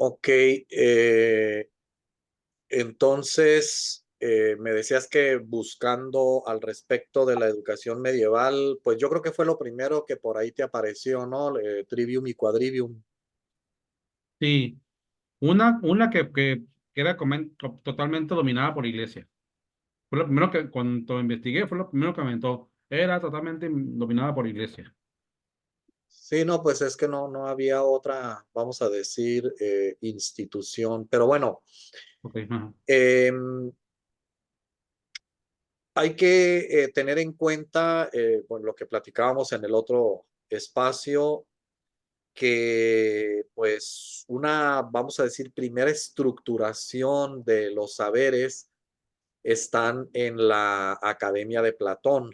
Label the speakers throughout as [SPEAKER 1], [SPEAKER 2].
[SPEAKER 1] Ok, entonces me decías que buscando al respecto de la educación medieval, pues yo creo que fue lo primero que por ahí te apareció, ¿no? Trivium y Quadrivium.
[SPEAKER 2] Sí, una que era totalmente dominada por iglesia. Fue lo primero que, cuando investigué, fue lo primero que me comentó. Era totalmente dominada por iglesia.
[SPEAKER 1] Sí, no, pues es que no había otra, vamos a decir, institución. Pero bueno,
[SPEAKER 2] Ok, ajá.
[SPEAKER 1] em, hay que tener en cuenta, bueno, lo que platicábamos en el otro espacio, que pues una, vamos a decir, primera estructuración de los saberes están en la Academia de Platón,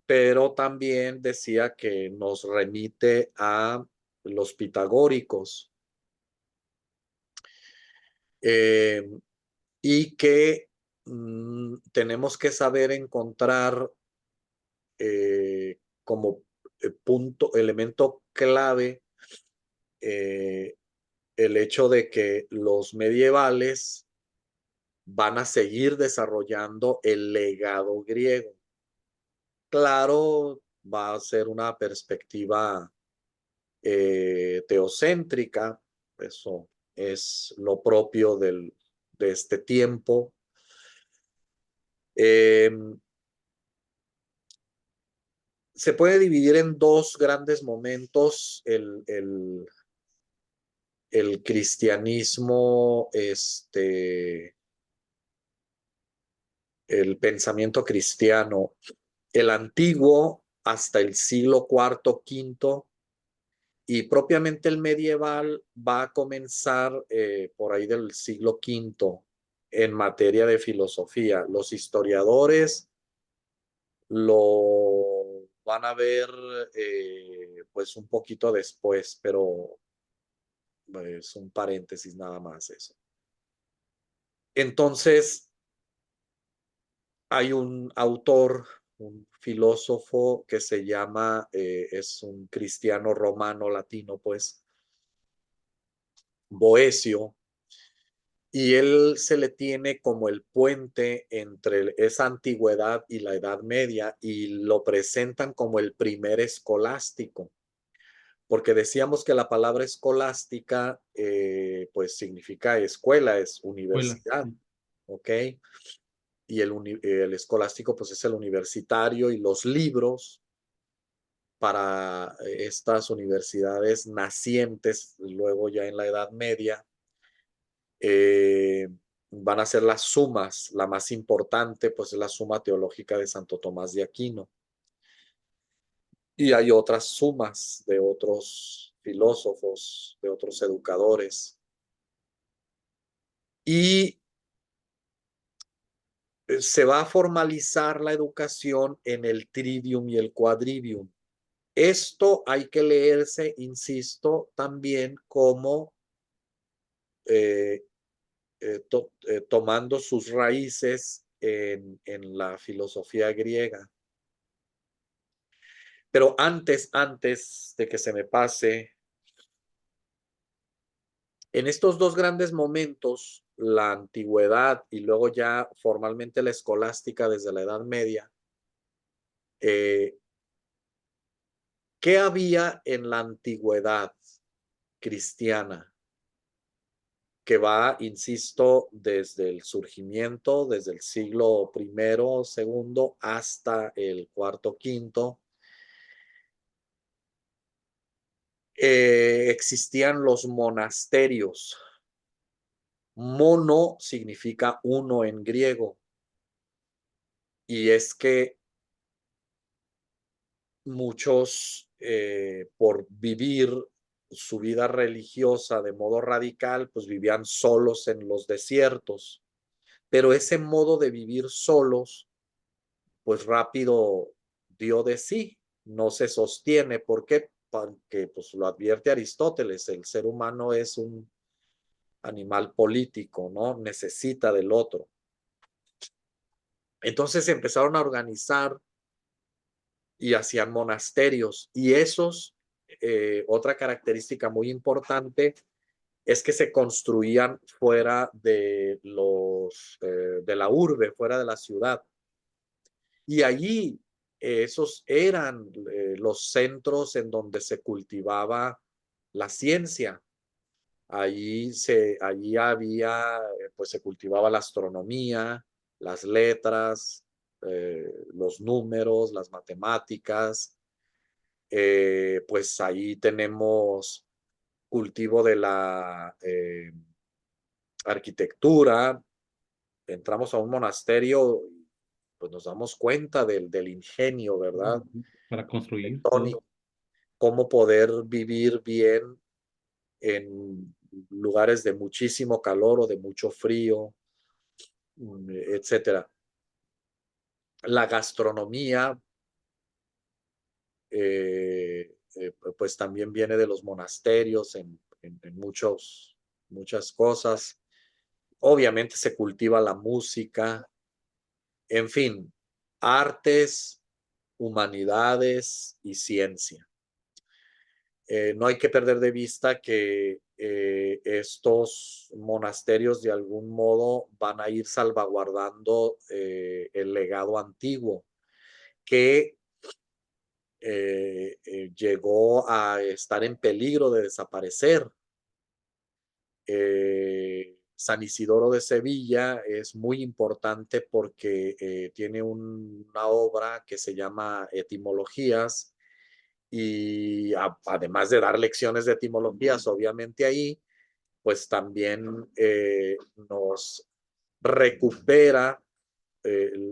[SPEAKER 1] pero también decía que nos remite a los pitagóricos, eh, y que tenemos que saber encontrar como punto, elemento clave, eh, el hecho de que los medievales van a seguir desarrollando el legado griego. Claro, va a ser una perspectiva teocéntrica, eso es lo propio de este tiempo. Eh, Se puede dividir en dos grandes momentos el cristianismo, el pensamiento cristiano, el antiguo hasta el siglo cuarto, quinto, y propiamente el medieval va a comenzar por ahí del siglo quinto en materia de filosofía. Los historiadores lo van a ver pues un poquito después, pero es un paréntesis nada más eso. Entonces, hay un autor, un filósofo que se llama, es un cristiano romano latino, pues, Boecio, y él se le tiene como el puente entre esa antigüedad y la Edad Media y lo presentan como el primer escolástico, porque decíamos que la palabra escolástica pues significa escuela, es
[SPEAKER 2] Escuela.
[SPEAKER 1] universidad, ¿ok? Y el escolástico pues es el universitario y los libros para estas universidades nacientes, luego ya en la Edad Media, eh, van a ser las sumas. La más importante, pues, es la suma teológica de Santo Tomás de Aquino. Y hay otras sumas de otros filósofos, de otros educadores. Y se va a formalizar la educación en el trivium y el quadrivium. Esto hay que leerse, insisto, también como eh, tomando sus raíces en la filosofía griega. Pero antes de que se me pase, en estos dos grandes momentos, la antigüedad y luego ya formalmente la escolástica desde la Edad Media, eh, ¿qué había en la antigüedad cristiana? Que va, insisto, desde el surgimiento, desde el siglo primero, segundo, hasta el cuarto, quinto. Existían los monasterios. Mono significa uno en griego, y es que muchos, por vivir su vida religiosa de modo radical, pues vivían solos en los desiertos, pero ese modo de vivir solos, pues rápido dio de sí, no se sostiene. ¿Por qué? Porque pues lo advierte Aristóteles, el ser humano es un animal político, ¿no? Necesita del otro. Entonces empezaron a organizar y hacían monasterios, y esos, otra característica muy importante, es que se construían fuera de la urbe, fuera de la ciudad. Y allí esos eran los centros en donde se cultivaba la ciencia. Allí había, pues se cultivaba la astronomía, las letras, los números, las matemáticas. Pues ahí tenemos cultivo de la arquitectura. Entramos a un monasterio, pues nos damos cuenta del ingenio, ¿verdad?
[SPEAKER 2] Para construir todo.
[SPEAKER 1] Arquitectónico, cómo poder vivir bien en lugares de muchísimo calor o de mucho frío, etcétera. La gastronomía, pues también viene de los monasterios en muchas cosas. Obviamente se cultiva la música, en fin, artes, humanidades y ciencia. No hay que perder de vista que estos monasterios de algún modo van a ir salvaguardando el legado antiguo que llegó a estar en peligro de desaparecer. San Isidoro de Sevilla es muy importante porque tiene una obra que se llama Etimologías y además de dar lecciones de etimologías, obviamente ahí, pues también nos recupera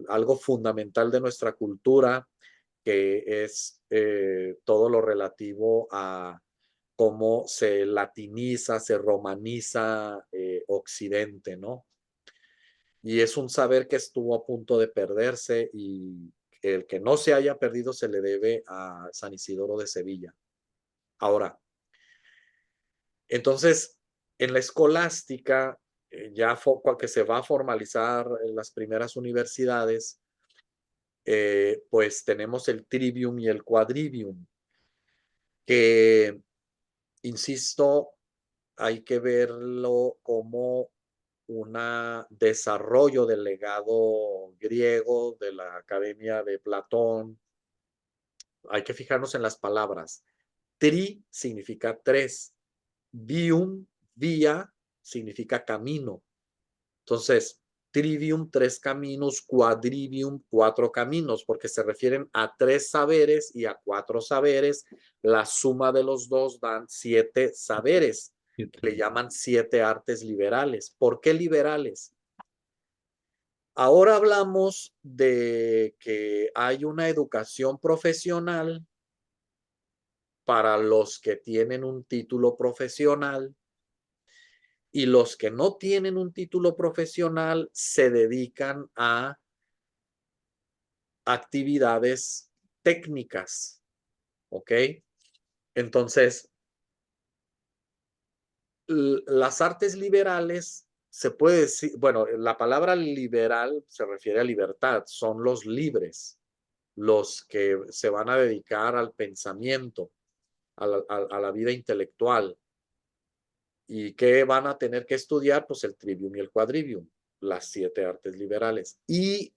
[SPEAKER 1] algo fundamental de nuestra cultura, que es todo lo relativo a cómo se latiniza, se romaniza Occidente, ¿no? Y es un saber que estuvo a punto de perderse y el que no se haya perdido se le debe a San Isidoro de Sevilla. Ahora, entonces, en la escolástica, ya que se va a formalizar en las primeras universidades, pues tenemos el trivium y el quadrivium, que, insisto, hay que verlo como un desarrollo del legado griego, de la Academia de Platón. Hay que fijarnos en las palabras. Tri significa tres, vium, vía, significa camino. Entonces, trivium, tres caminos, quadrivium, cuatro caminos, porque se refieren a tres saberes y a cuatro saberes. La suma de los dos dan siete saberes, que le llaman siete artes liberales. ¿Por qué liberales? Ahora hablamos de que hay una educación profesional para los que tienen un título profesional y los que no tienen un título profesional se dedican a actividades técnicas, ¿ok? Entonces, las artes liberales se puede decir, bueno, la palabra liberal se refiere a libertad, son los libres, los que se van a dedicar al pensamiento, a la vida intelectual. ¿Y qué van a tener que estudiar? Pues el trivium y el quadrivium, las siete artes liberales. Y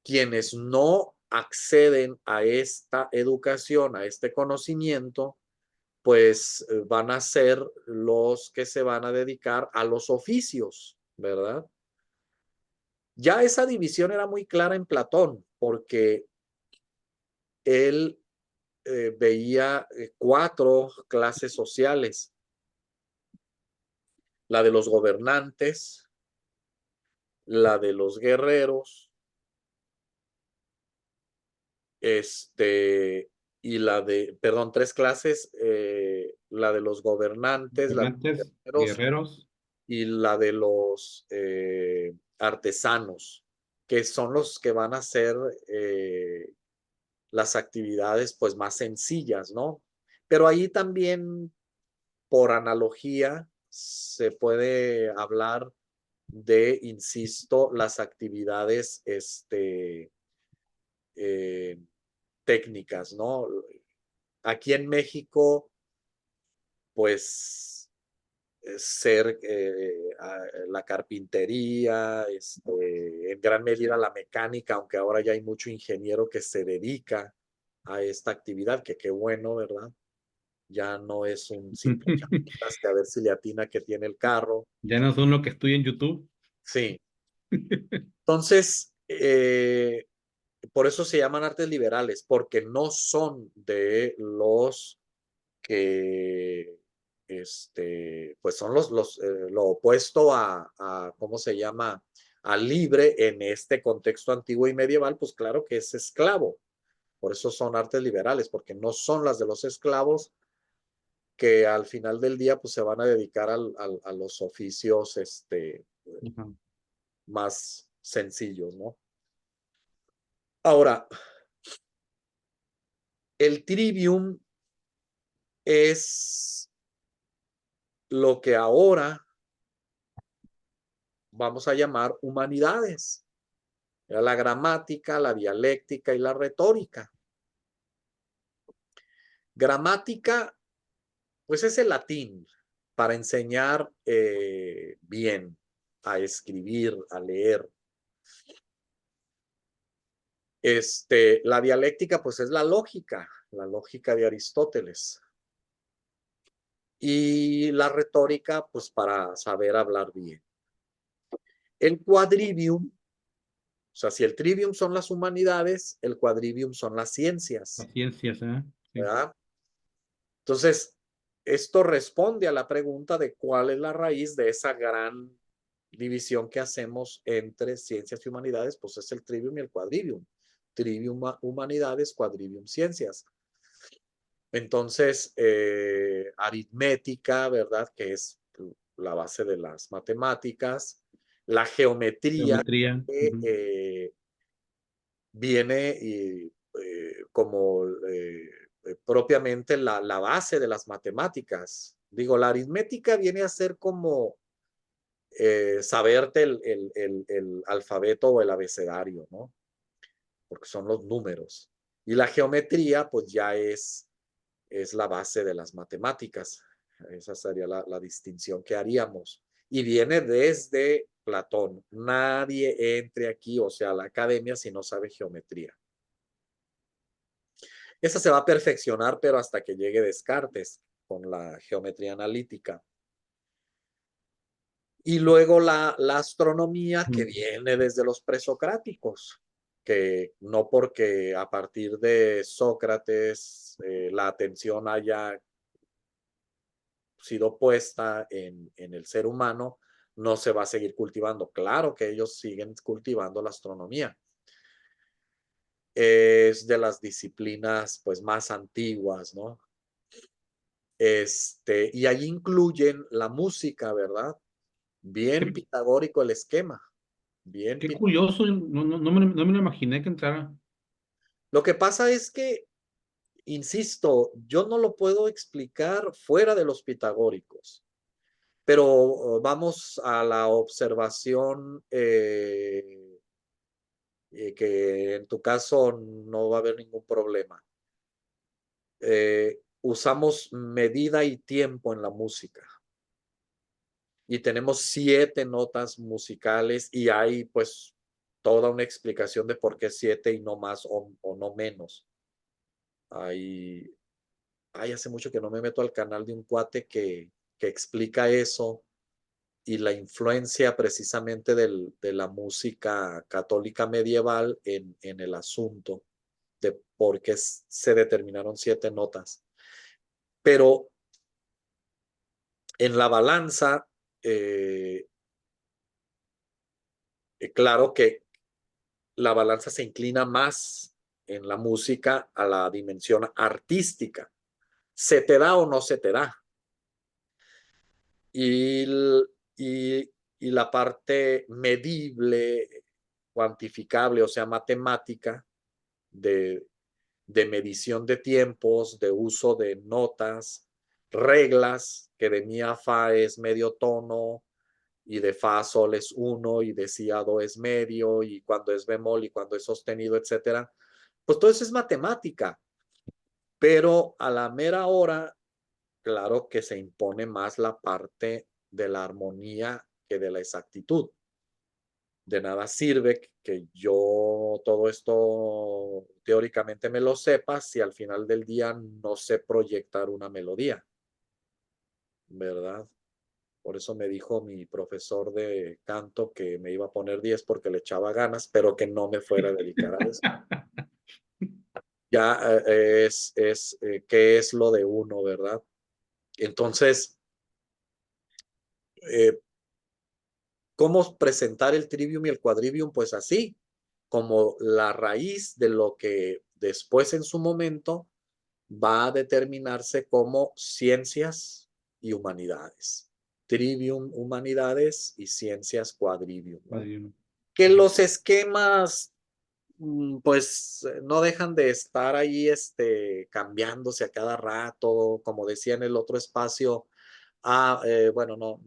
[SPEAKER 1] quienes no acceden a esta educación, a este conocimiento, pues van a ser los que se van a dedicar a los oficios, ¿verdad? Ya esa división era muy clara en Platón, porque él veía cuatro clases sociales: la de los gobernantes, la de los guerreros, y perdón, tres clases: la de los gobernantes, la de los
[SPEAKER 2] Gobernantes,
[SPEAKER 1] guerreros
[SPEAKER 2] guerreros.
[SPEAKER 1] y la de los artesanos, que son los que van a hacer las actividades pues más sencillas, ¿no? Pero ahí también, por analogía, se puede hablar de, insisto, las actividades eh, técnicas, ¿no? Aquí en México, pues ser la carpintería, en gran medida la mecánica, aunque ahora ya hay mucho ingeniero que se dedica a esta actividad, que qué bueno, ¿verdad? Ya no es un simple chapitas que a ver si le atina que tiene el carro.
[SPEAKER 2] Ya no son lo que estoy en YouTube.
[SPEAKER 1] Sí. Entonces, por eso se llaman artes liberales, porque no son de los que, pues son lo opuesto ¿cómo se llama? A libre en este contexto antiguo y medieval, pues claro que es esclavo. Por eso son artes liberales, porque no son las de los esclavos que al final del día pues se van a dedicar a los oficios
[SPEAKER 2] Ajá.
[SPEAKER 1] más sencillos, ¿no? Ahora, el trivium es lo que ahora vamos a llamar humanidades. Era la gramática, la dialéctica y la retórica. Gramática, pues es el latín para enseñar bien a escribir, a leer. La dialéctica, pues es la lógica de Aristóteles. Y la retórica, pues para saber hablar bien. El quadrivium, o sea, si el trivium son las humanidades, el quadrivium son las ciencias,
[SPEAKER 2] Las ciencias, ¿eh? Sí.
[SPEAKER 1] ¿verdad? Entonces, esto responde a la pregunta de cuál es la raíz de esa gran división que hacemos entre ciencias y humanidades, pues es el trivium y el quadrivium. Trivium humanidades, quadrivium ciencias. Entonces, aritmética, ¿verdad? Que es la base de las matemáticas, la geometría,
[SPEAKER 2] Geometría.
[SPEAKER 1] que
[SPEAKER 2] Ujú.
[SPEAKER 1] viene como propiamente la base de las matemáticas. Digo, la aritmética viene a ser como saberte el alfabeto o el abecedario, ¿no? Porque son los números. Y la geometría, pues ya es la base de las matemáticas. Esa sería la distinción que haríamos. Y viene desde Platón. Nadie entre aquí, o sea, a la academia, si no sabe geometría. Esa se va a perfeccionar, pero hasta que llegue Descartes con la geometría analítica. Y luego la astronomía que viene desde los presocráticos, que no porque a partir de Sócrates la atención haya sido puesta en el ser humano, no se va a seguir cultivando. Claro que ellos siguen cultivando la astronomía. Es de las disciplinas pues más antiguas, ¿no? Y ahí incluyen la música, ¿verdad? Bien
[SPEAKER 2] Qué,
[SPEAKER 1] pitagórico el esquema, bien
[SPEAKER 2] qué
[SPEAKER 1] pitagórico.
[SPEAKER 2] curioso, no me lo imaginé que entrara.
[SPEAKER 1] Lo que pasa es que, insisto, yo no lo puedo explicar fuera de los pitagóricos, pero vamos a la observación que en tu caso no va a haber ningún problema. Usamos medida y tiempo en la música. Y tenemos 7 notas musicales y hay pues toda una explicación de por qué 7 y no más o no menos. Hay, hace mucho que no me meto al canal de un cuate que explica eso y la influencia precisamente de la música católica medieval en el asunto de por qué se determinaron 7 notas. Pero en la balanza, claro que la balanza se inclina más en la música a la dimensión artística. ¿Se te da o no se te da? Y, y, y la parte medible, cuantificable, o sea, matemática, de medición de tiempos, de uso de notas, reglas, que de mi a fa es medio tono, y de fa sol es 1 y de si a do es medio y cuando es bemol y cuando es sostenido, etcétera. Pues todo eso es matemática, pero a la mera hora, claro que se impone más la parte de la armonía que de la exactitud. De nada sirve que yo todo esto teóricamente me lo sepa si al final del día no sé proyectar una melodía, ¿verdad? Por eso me dijo mi profesor de canto que me iba a poner 10 porque le echaba ganas, pero que no me fuera a dedicar a eso. Ya qué es lo de uno, ¿verdad? Entonces, eh, ¿cómo presentar el trivium y el quadrivium? Pues así, como la raíz de lo que después en su momento va a determinarse como ciencias y humanidades. Trivium, humanidades y ciencias quadrivium, ¿no?
[SPEAKER 2] Padrino.
[SPEAKER 1] Que los esquemas, pues no dejan de estar ahí cambiándose a cada rato, como decía en el otro espacio. Bueno, no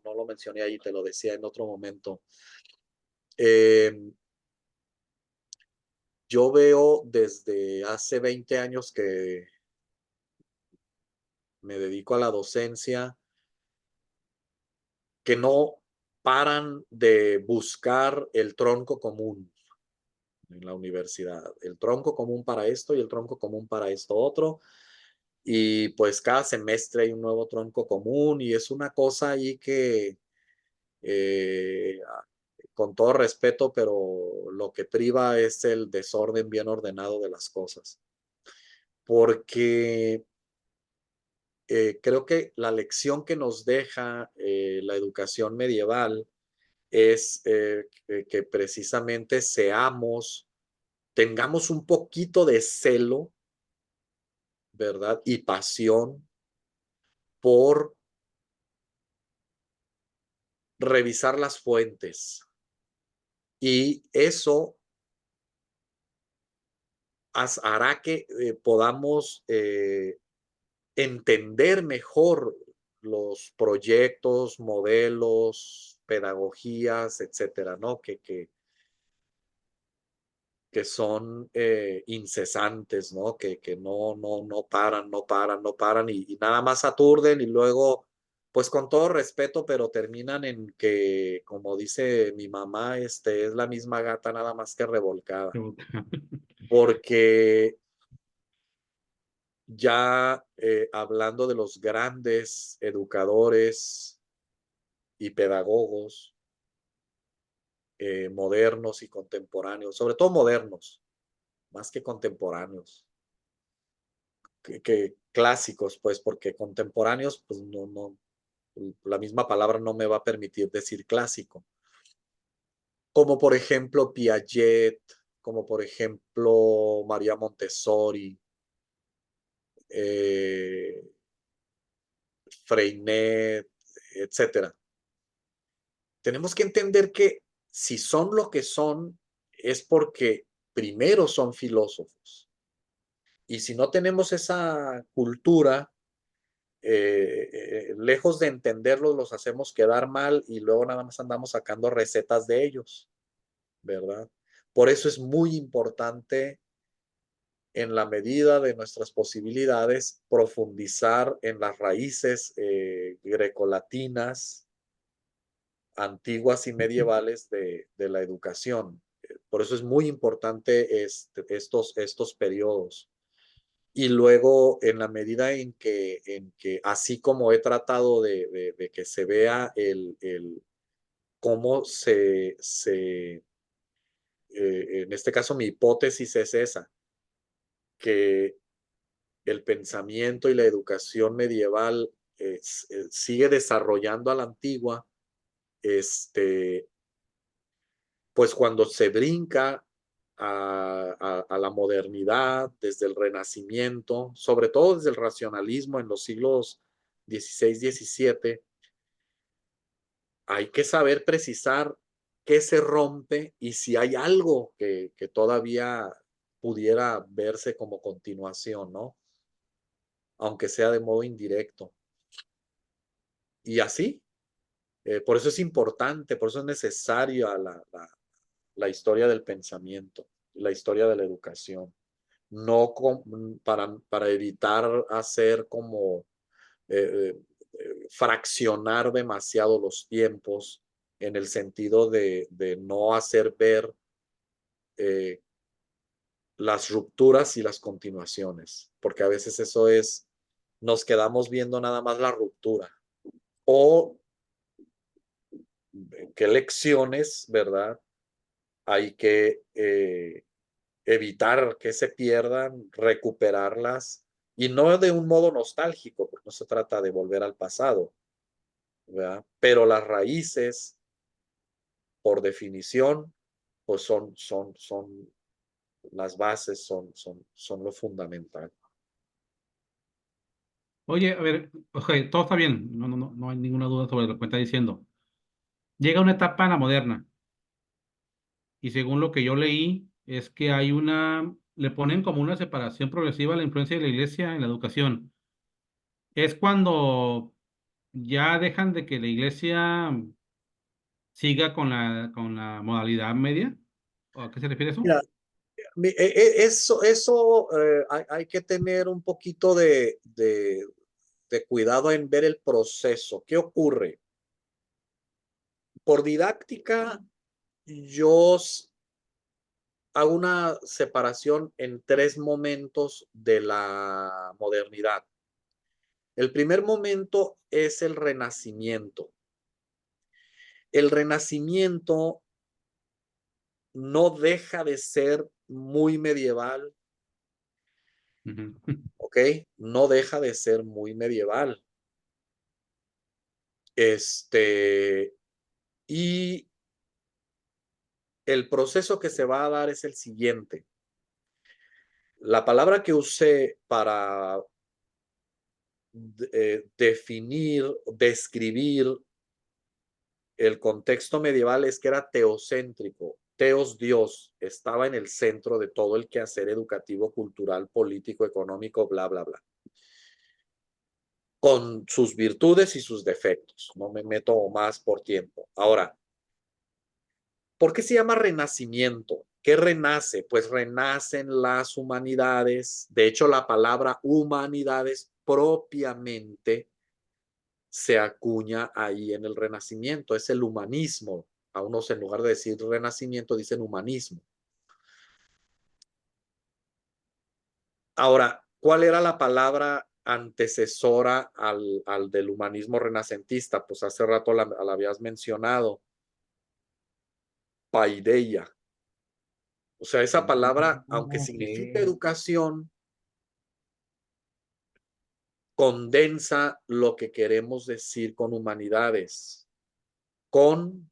[SPEAKER 1] lo mencioné ahí, te lo decía en otro momento. Eh, yo veo desde hace 20 años que me dedico a la docencia, que no paran de buscar el tronco común en la universidad, el tronco común para esto y el tronco común para esto otro, y pues cada semestre hay un nuevo tronco común y es una cosa ahí que, eh, con todo respeto, pero lo que priva es el desorden bien ordenado de las cosas, porque creo que la lección que nos deja la educación medieval es que precisamente tengamos un poquito de celo, ¿verdad? Y pasión por revisar las fuentes. Y eso hará que podamos entender mejor los proyectos, modelos, pedagogías, etcétera, ¿no? Que son incesantes, ¿no? Que no paran, no paran, no paran y nada más aturden y luego, pues con todo respeto, pero terminan en que, como dice mi mamá, es la misma gata nada más que revolcada, porque ya hablando de los grandes educadores y pedagogos modernos y contemporáneos, sobre todo modernos, más que contemporáneos, que clásicos, pues, porque contemporáneos, pues la misma palabra no me va a permitir decir clásico. Como por ejemplo Piaget, como por ejemplo María Montessori, eh, Freinet, etcétera. Tenemos que entender que si son lo que son, es porque primero son filósofos. Y si no tenemos esa cultura, lejos de entenderlos, los hacemos quedar mal y luego nada más andamos sacando recetas de ellos, ¿verdad? Por eso es muy importante, en la medida de nuestras posibilidades, profundizar en las raíces grecolatinas, antiguas y medievales de la educación. Por eso es muy importante estos periodos. Y luego, en la medida en que así como he tratado de que se vea cómo en este caso mi hipótesis es esa, que el pensamiento y la educación medieval sigue desarrollando a la antigua, pues cuando se brinca a la modernidad, desde el Renacimiento, sobre todo desde el racionalismo en los siglos XVI, XVII, hay que saber precisar qué se rompe y si hay algo que todavía pudiera verse como continuación, ¿no? Aunque sea de modo indirecto. Y así, por eso es importante, por eso es necesaria la historia del pensamiento, la historia de la educación. No para evitar hacer como fraccionar demasiado los tiempos en el sentido de no hacer ver eh, las rupturas y las continuaciones, porque a veces eso es, nos quedamos viendo nada más la ruptura o qué lecciones, ¿verdad? Hay que evitar que se pierdan, recuperarlas y no de un modo nostálgico, porque no se trata de volver al pasado, ¿verdad? Pero las raíces, por definición, pues son las bases, son lo fundamental.
[SPEAKER 2] Oye, a ver, ok, todo está bien, no hay ninguna duda sobre lo que me está diciendo. Llega una etapa en la moderna, y según lo que yo leí, es que le ponen como una separación progresiva a la influencia de la iglesia en la educación. Es cuando ya dejan de que la iglesia siga con la modalidad media. ¿O a qué se refiere eso?
[SPEAKER 1] Mira, eso hay que tener un poquito de cuidado en ver el proceso. ¿Qué ocurre? Por didáctica, yo hago una separación en tres momentos de la modernidad. El primer momento es el Renacimiento. El Renacimiento no deja de ser muy medieval,
[SPEAKER 2] Ujú.
[SPEAKER 1] ¿ok? No deja de ser muy medieval. Y el proceso que se va a dar es el siguiente. La palabra que usé para definir, describir el contexto medieval es que era teocéntrico. Teos, Dios, estaba en el centro de todo el quehacer educativo, cultural, político, económico, bla, bla, bla. Con sus virtudes y sus defectos. No me meto más por tiempo. Ahora, ¿por qué se llama renacimiento? ¿Qué renace? Pues renacen las humanidades. De hecho, la palabra humanidades propiamente se acuña ahí en el Renacimiento, es el humanismo. A unos en lugar de decir renacimiento dicen humanismo. Ahora, ¿cuál era la palabra antecesora al del humanismo renacentista? Pues hace rato la habías mencionado, paideia. O sea, esa palabra, aunque
[SPEAKER 2] Ok.
[SPEAKER 1] significa educación, condensa lo que queremos decir con humanidades, con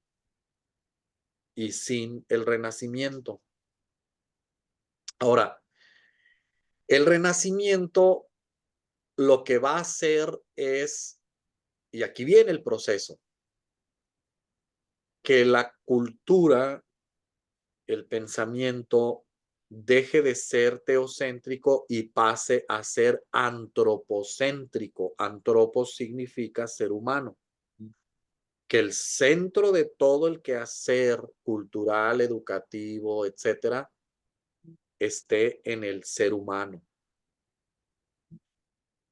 [SPEAKER 1] y sin el renacimiento. Ahora, el renacimiento lo que va a hacer es, y aquí viene el proceso, que la cultura, el pensamiento, deje de ser teocéntrico y pase a ser antropocéntrico. Antropos significa ser humano. Que el centro de todo el quehacer cultural, educativo, etcétera, esté en el ser humano.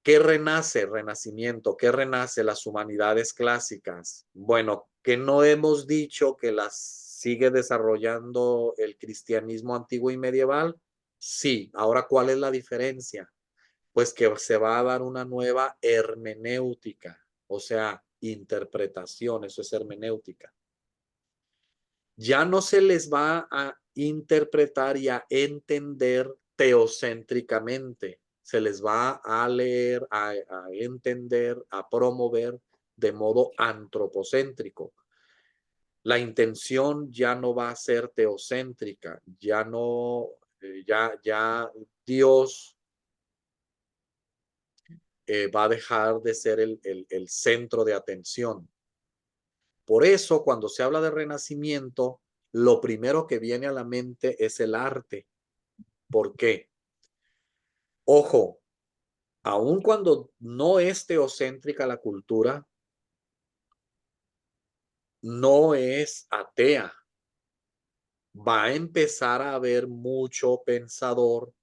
[SPEAKER 1] ¿Qué renace? Renacimiento. ¿Qué renace? Las humanidades clásicas. Bueno, que no hemos dicho que las sigue desarrollando el cristianismo antiguo y medieval. Sí. Ahora, ¿cuál es la diferencia? Pues que se va a dar una nueva hermenéutica, o sea, interpretación, eso es hermenéutica. Ya no se les va a interpretar y a entender teocéntricamente, se les va a leer, a entender, a promover de modo antropocéntrico. La intención ya no va a ser teocéntrica, ya no, ya Dios va a dejar de ser el centro de atención. Por eso, cuando se habla de renacimiento, lo primero que viene a la mente es el arte. ¿Por qué? Ojo, aun cuando no es teocéntrica la cultura, no es atea. Va a empezar a haber mucho pensador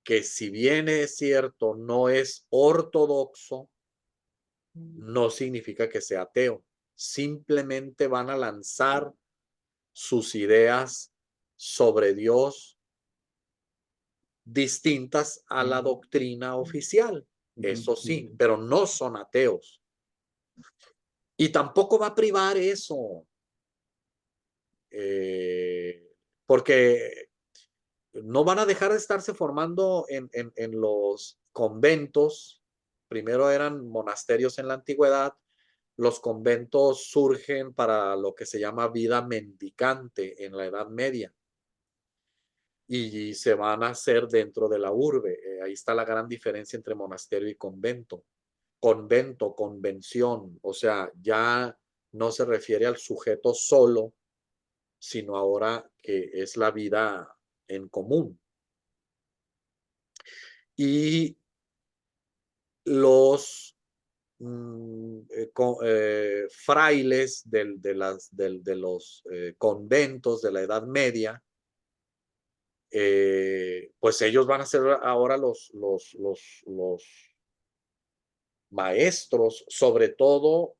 [SPEAKER 1] que, si bien es cierto, no es ortodoxo, no significa que sea ateo. Simplemente van a lanzar sus ideas sobre Dios distintas a la doctrina oficial. Eso sí, pero no son ateos. Y tampoco va a privar eso, porque no van a dejar de estarse formando en los conventos. Primero eran monasterios en la antigüedad. Los conventos surgen para lo que se llama vida mendicante en la Edad Media y se van a hacer dentro de la urbe. Ahí está la gran diferencia entre monasterio y convento. Convento, convención, o sea, ya no se refiere al sujeto solo, sino ahora que es la vida en común. Y los frailes de los conventos de la Edad Media, pues ellos van a ser ahora los maestros, sobre todo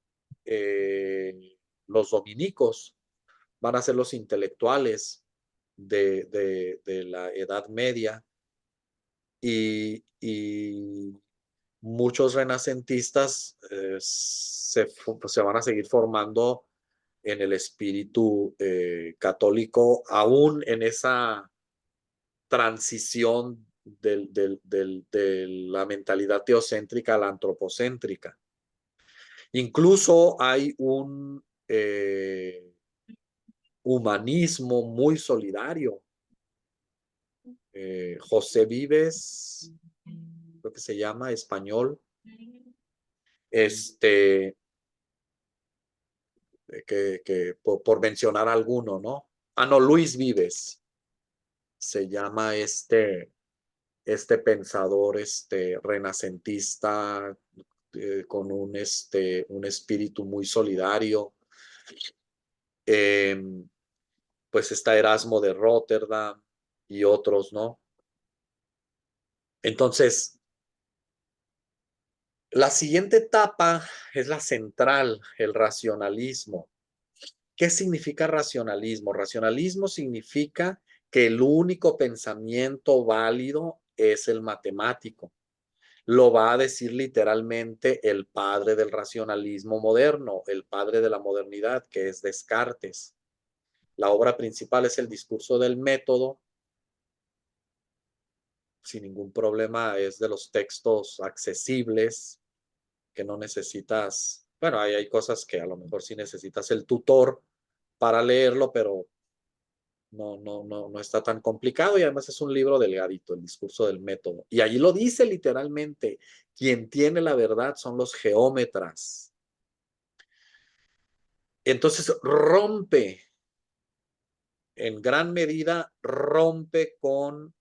[SPEAKER 1] los dominicos, van a ser los intelectuales de la Edad Media y muchos renacentistas se van a seguir formando en el espíritu católico, aún en esa transición de la mentalidad teocéntrica a la antropocéntrica. Incluso hay un humanismo muy solidario. José Vives, creo que se llama, español, este, por mencionar alguno, ¿no? Ah, no, Luis Vives se llama este pensador renacentista con un espíritu muy solidario. Eh, pues está Erasmo de Rotterdam y otros, ¿no? Entonces, la siguiente etapa es la central, el racionalismo. ¿Qué significa racionalismo? Racionalismo significa que el único pensamiento válido es el matemático. Lo va a decir literalmente el padre del racionalismo moderno, el padre de la modernidad, que es Descartes. La obra principal es el discurso del método. Sin ningún problema, es de los textos accesibles que no necesitas. Bueno, hay cosas que a lo mejor sí necesitas el tutor para leerlo, pero no está tan complicado y además es un libro delgadito, el discurso del método. Y allí lo dice literalmente, quien tiene la verdad son los geómetras. Entonces rompe, en gran medida rompe con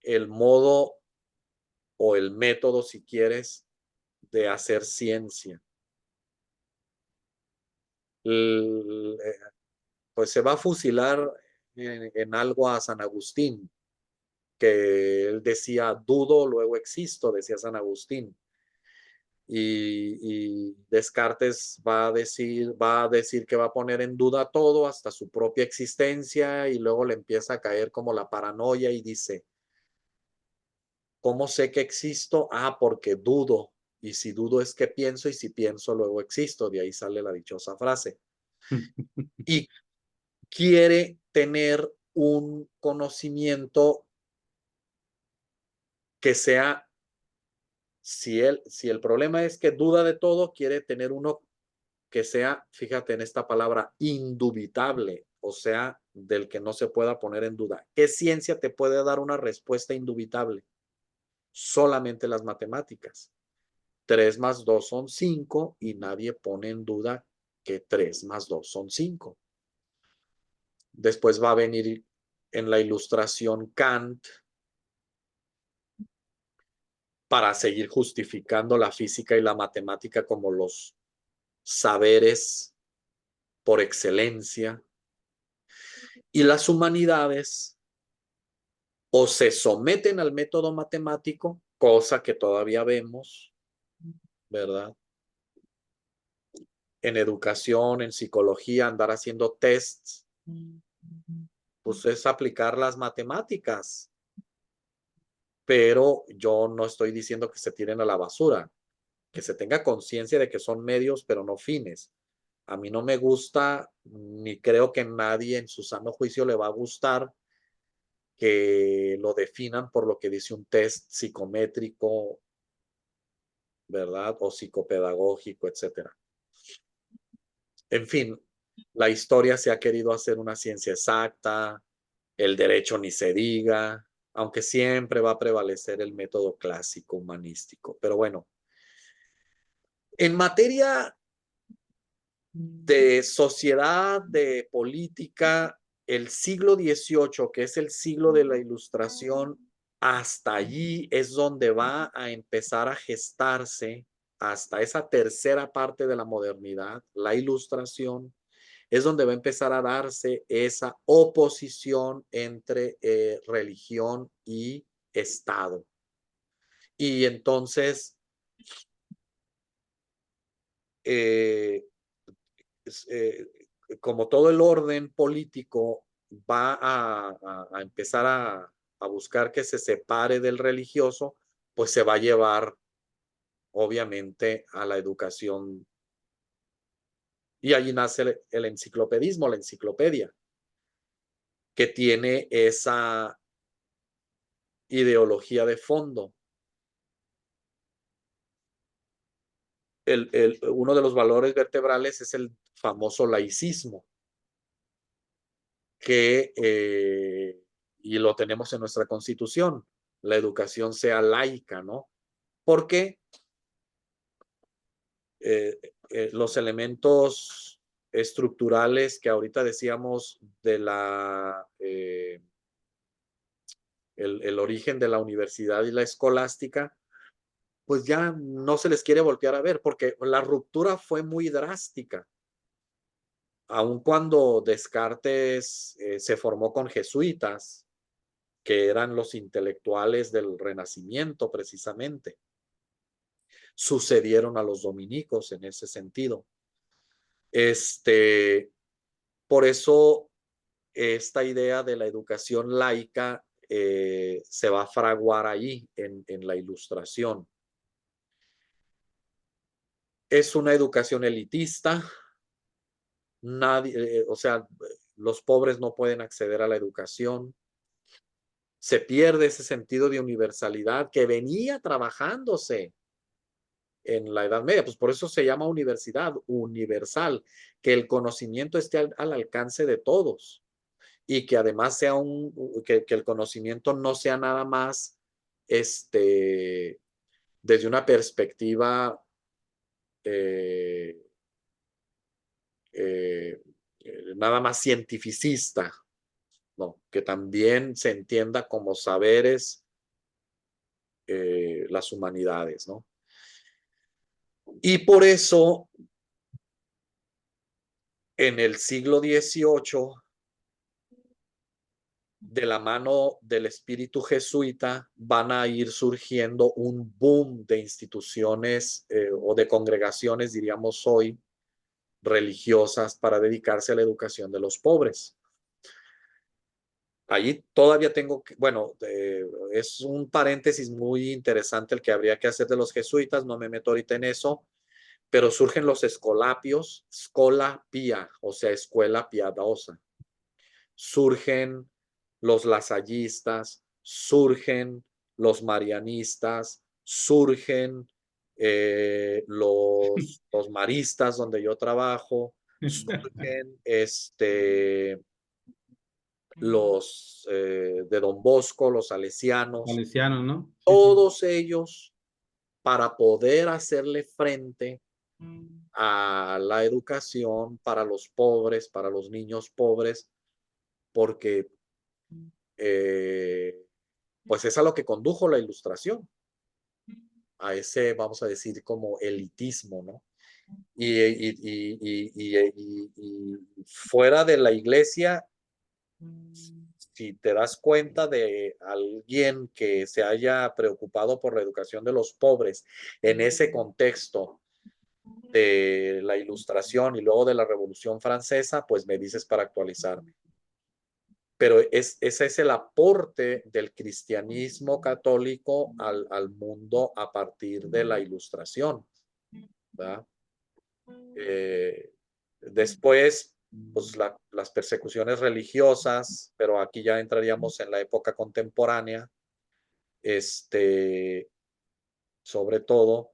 [SPEAKER 1] el modo o el método, si quieres, de hacer ciencia. Pues se va a fusilar en algo a San Agustín, que él decía, dudo, luego existo, decía San Agustín. Y Descartes va a decir que va a poner en duda todo, hasta su propia existencia, y luego le empieza a caer como la paranoia y dice, ¿cómo sé que existo? Ah, porque dudo. Y si dudo es que pienso, y si pienso, luego existo. De ahí sale la dichosa frase. Y quiere tener un conocimiento que sea, si el problema es que duda de todo, quiere tener uno que sea, fíjate en esta palabra, indubitable, o sea, del que no se pueda poner en duda. ¿Qué ciencia te puede dar una respuesta indubitable? Solamente las matemáticas. 3 más 2 son 5 y nadie pone en duda que 3 más 2 son 5. Después va a venir en la Ilustración Kant para seguir justificando la física y la matemática como los saberes por excelencia. Y las humanidades o se someten al método matemático, cosa que todavía vemos, ¿verdad? en educación, en psicología, andar haciendo tests, pues es aplicar las matemáticas. Pero yo no estoy diciendo que se tiren a la basura, que se tenga conciencia de que son medios, pero no fines. A mí no me gusta, ni creo que nadie en su sano juicio le va a gustar que lo definan por lo que dice un test psicométrico, ¿verdad? O psicopedagógico, etcétera. En fin, la historia se ha querido hacer una ciencia exacta, el derecho ni se diga, aunque siempre va a prevalecer el método clásico humanístico. Pero bueno, en materia de sociedad, de política, el siglo XVIII, que es el siglo de la Ilustración, hasta allí es donde va a empezar a gestarse, hasta esa tercera parte de la modernidad, la Ilustración, es donde va a empezar a darse esa oposición entre religión y Estado. Y entonces, eh, eh, como todo el orden político va a empezar a buscar que se separe del religioso, pues se va a llevar obviamente a la educación. Y allí nace el enciclopedismo, la enciclopedia, que tiene esa ideología de fondo. Uno de los valores vertebrales es el famoso laicismo, que, y lo tenemos en nuestra constitución, la educación sea laica, ¿no? Porque los elementos estructurales que ahorita decíamos de el origen de la universidad y la escolástica, pues ya no se les quiere voltear a ver, porque la ruptura fue muy drástica. Aun cuando Descartes se formó con jesuitas, que eran los intelectuales del Renacimiento precisamente, sucedieron a los dominicos en ese sentido. Por eso esta idea de la educación laica se va a fraguar ahí en la Ilustración. Es una educación elitista, nadie, o sea, los pobres no pueden acceder a la educación. Se pierde ese sentido de universalidad que venía trabajándose en la Edad Media, pues por eso se llama universidad universal, que el conocimiento esté al alcance de todos y que además sea que el conocimiento no sea nada más desde una perspectiva eh, eh, nada más cientificista, ¿no? Que también se entienda como saberes las humanidades, ¿no? Y por eso en el siglo XVIII, de la mano del espíritu jesuita, van a ir surgiendo un boom de instituciones o de congregaciones, diríamos hoy, religiosas para dedicarse a la educación de los pobres. Allí todavía tengo que, bueno, es un paréntesis muy interesante el que habría que hacer de los jesuitas, no me meto ahorita en eso, pero surgen los escolapios, scola pia, o sea, escuela piadosa. Surgen los lasallistas, surgen los marianistas, surgen los maristas donde yo trabajo, surgen los de Don Bosco, los salesianos,
[SPEAKER 2] Salesianos, ¿no? Sí, sí.
[SPEAKER 1] todos ellos para poder hacerle frente a la educación para los pobres, para los niños pobres, porque eh, pues es a lo que condujo la Ilustración, a ese, vamos a decir, como elitismo, ¿no? Y fuera de la iglesia, si te das cuenta de alguien que se haya preocupado por la educación de los pobres en ese contexto de la Ilustración y luego de la Revolución Francesa, pues me dices para actualizarme. Pero ese es el aporte del cristianismo católico al mundo a partir de la Ilustración, ¿verdad? Después, pues las persecuciones religiosas, pero aquí ya entraríamos en la época contemporánea, este, sobre todo,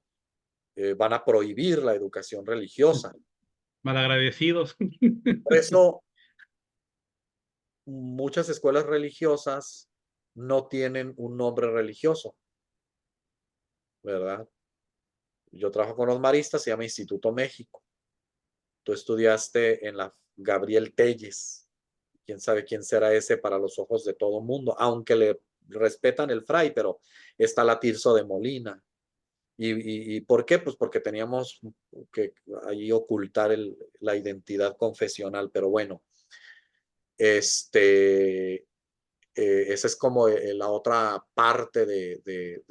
[SPEAKER 1] van a prohibir la educación religiosa.
[SPEAKER 2] Malagradecidos.
[SPEAKER 1] Por eso, muchas escuelas religiosas no tienen un nombre religioso, ¿verdad? Yo trabajo con los maristas, se llama Instituto México. Tú estudiaste en la Gabriel Telles. Quién sabe quién será ese para los ojos de todo mundo, aunque le respetan el fray, pero está la Tirso de Molina. ¿Y por qué? Pues porque teníamos que ahí ocultar la identidad confesional, pero bueno, esa es como la otra parte de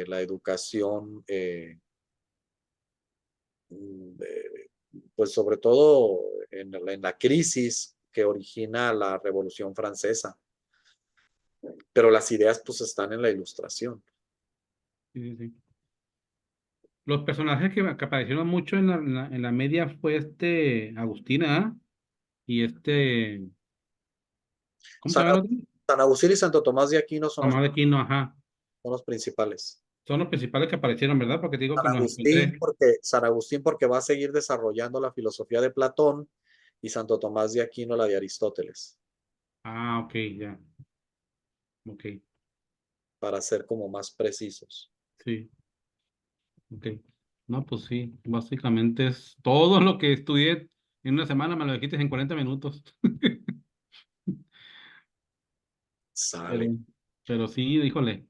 [SPEAKER 1] la educación, pues sobre todo en la crisis que origina la Revolución Francesa, pero las ideas pues están en la Ilustración.
[SPEAKER 2] Sí, sí, sí. Los personajes que aparecieron mucho en la media fue Agustina, ¿ah? Y ¿cómo se
[SPEAKER 1] San,
[SPEAKER 2] llama el otro?
[SPEAKER 1] San Agustín y Santo Tomás de Aquino
[SPEAKER 2] Tomás de Aquino, ajá.
[SPEAKER 1] son los principales.
[SPEAKER 2] Son los principales que aparecieron, ¿verdad? Porque te digo que los encontré.
[SPEAKER 1] San Agustín porque va a seguir desarrollando la filosofía de Platón y Santo Tomás de Aquino la de Aristóteles,
[SPEAKER 2] Ah, ok, ya. Ok,
[SPEAKER 1] para ser como más precisos.
[SPEAKER 2] sí, ok. No, pues sí, básicamente es todo lo que estudié en una semana, me lo dijiste en 40 minutos. Pero,
[SPEAKER 1] Sale.
[SPEAKER 2] pero sí, híjole.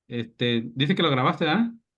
[SPEAKER 2] Dice que lo grabaste, ¿ah?